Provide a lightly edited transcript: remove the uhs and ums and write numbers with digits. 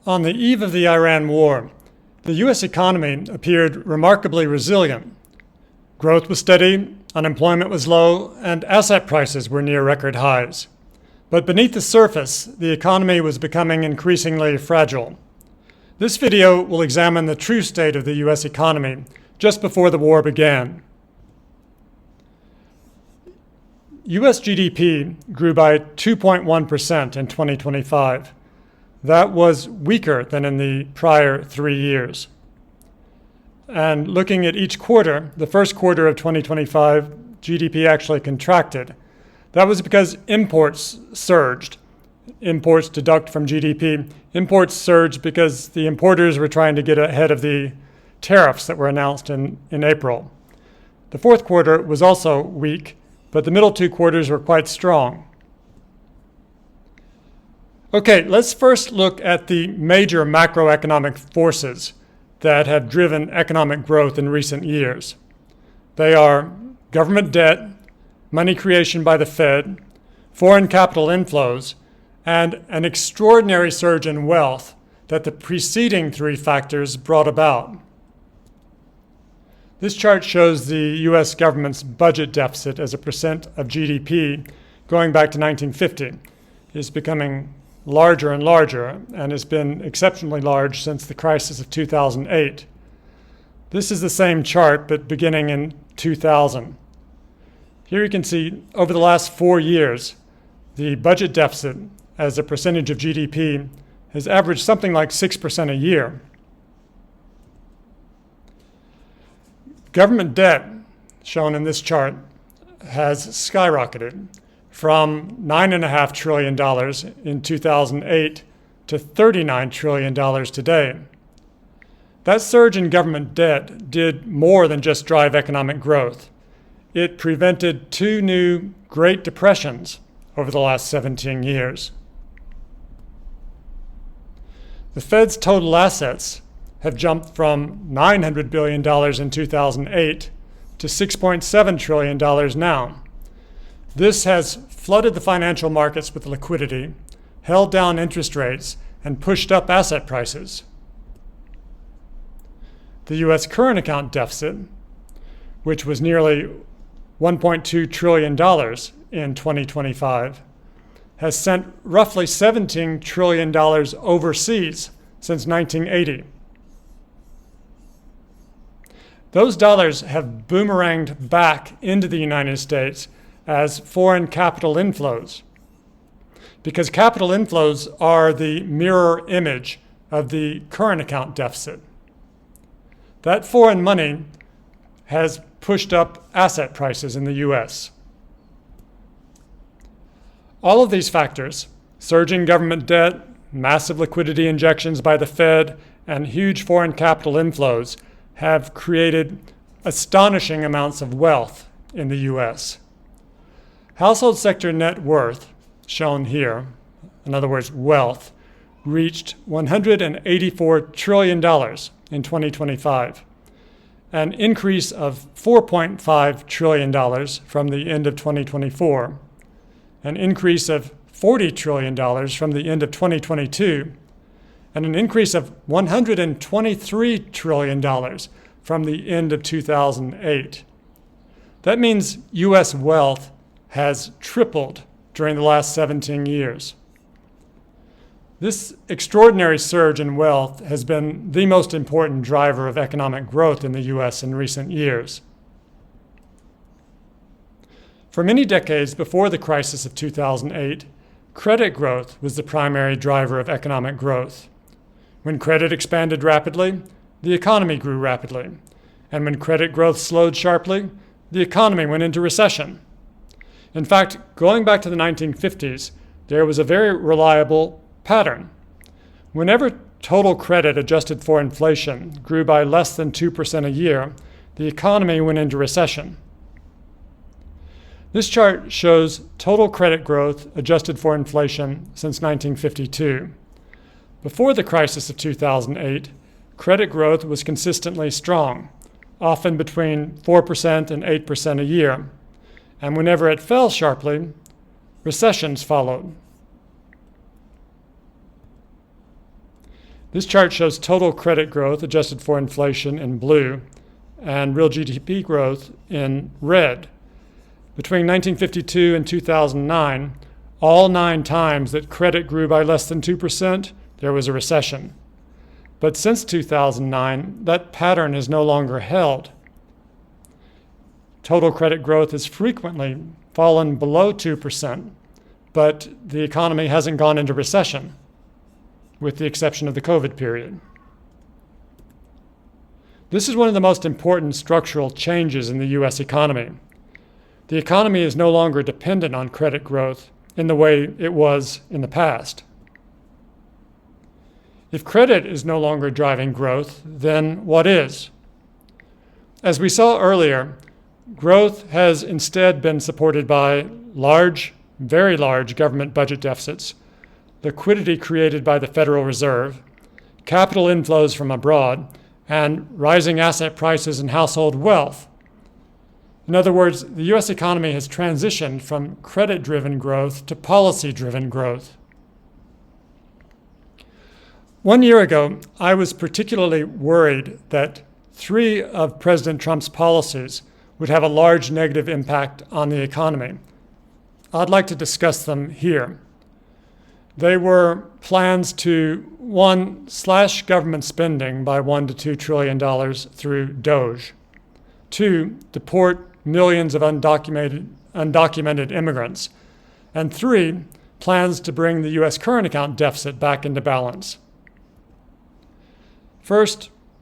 On the eve of the Iran war, the U.S. economy appeared remarkably resilient. Growth was steady, unemployment was low, and asset prices were near record highs. But beneath the surface, the economy was becoming increasingly fragile. This video will examine the true state of the U.S. economy just before the war began. U.S. GDP grew by 2.1% in 2025. That was weaker than in the prior 3 years. And looking at each quarter, the first quarter of 2025, GDP actually contracted. That was because imports surged. Imports deduct from GDP. Imports surged because the importers were trying to get ahead of the tariffs that were announced in April. The fourth quarter was also weak, but the middle two quarters were quite strong. Okay, let's first look at the major macroeconomic forces that have driven economic growth in recent years. They are government debt, money creation by the Fed, foreign capital inflows, and an extraordinary surge in wealth that the preceding three factors brought about. This chart shows the U.S. government's budget deficit as a percent of GDP going back to 1950. It's becoming larger and larger, and has been exceptionally large since the crisis of 2008. This is the same chart, but beginning in 2000. Here you can see over the last 4 years, the budget deficit as a percentage of GDP has averaged something like 6% a year. Government debt, shown in this chart, has skyrocketed from $9.5 trillion in 2008 to $39 trillion today. That surge in government debt did more than just drive economic growth. It prevented two new Great Depressions over the last 17 years. The Fed's total assets have jumped from $900 billion in 2008 to $6.7 trillion now. This has flooded the financial markets with liquidity, held down interest rates, and pushed up asset prices. The U.S. current account deficit, which was nearly $1.2 trillion in 2025, has sent roughly $17 trillion overseas since 1980. Those dollars have boomeranged back into the United States as foreign capital inflows, because capital inflows are the mirror image of the current account deficit. That foreign money has pushed up asset prices in the U.S. All of these factors, surging government debt, massive liquidity injections by the Fed, and huge foreign capital inflows, have created astonishing amounts of wealth in the U.S. Household sector net worth, shown here, in other words, wealth, reached $184 trillion in 2025, an increase of $4.5 trillion from the end of 2024, an increase of $40 trillion from the end of 2022, and an increase of $123 trillion from the end of 2008. That means U.S. wealth has tripled during the last 17 years. This extraordinary surge in wealth has been the most important driver of economic growth in the U.S. in recent years. For many decades before the crisis of 2008, credit growth was the primary driver of economic growth. When credit expanded rapidly, the economy grew rapidly. And when credit growth slowed sharply, the economy went into recession. In fact, going back to the 1950s, there was a very reliable pattern. Whenever total credit adjusted for inflation grew by less than 2% a year, the economy went into recession. This chart shows total credit growth adjusted for inflation since 1952. Before the crisis of 2008, credit growth was consistently strong, often between 4% and 8% a year. And whenever it fell sharply, recessions followed. This chart shows total credit growth adjusted for inflation in blue and real GDP growth in red. Between 1952 and 2009, all 9 times that credit grew by less than 2%, there was a recession. But since 2009, that pattern is no longer held. Total credit growth has frequently fallen below 2%, but the economy hasn't gone into recession, with the exception of the COVID period. This is one of the most important structural changes in the U.S. economy. The economy is no longer dependent on credit growth in the way it was in the past. If credit is no longer driving growth, then what is? As we saw earlier, growth has instead been supported by large, very large government budget deficits, liquidity created by the Federal Reserve, capital inflows from abroad, and rising asset prices and household wealth. In other words, the U.S. economy has transitioned from credit-driven growth to policy-driven growth. 1 year ago, I was particularly worried that 3 of President Trump's policies would have a large negative impact on the economy. I'd like to discuss them here. They were plans to, 1, slash government spending by $1 to $2 trillion through DOGE. 2, deport millions of undocumented immigrants. And 3, plans to bring the U.S. current account deficit back into balance. First,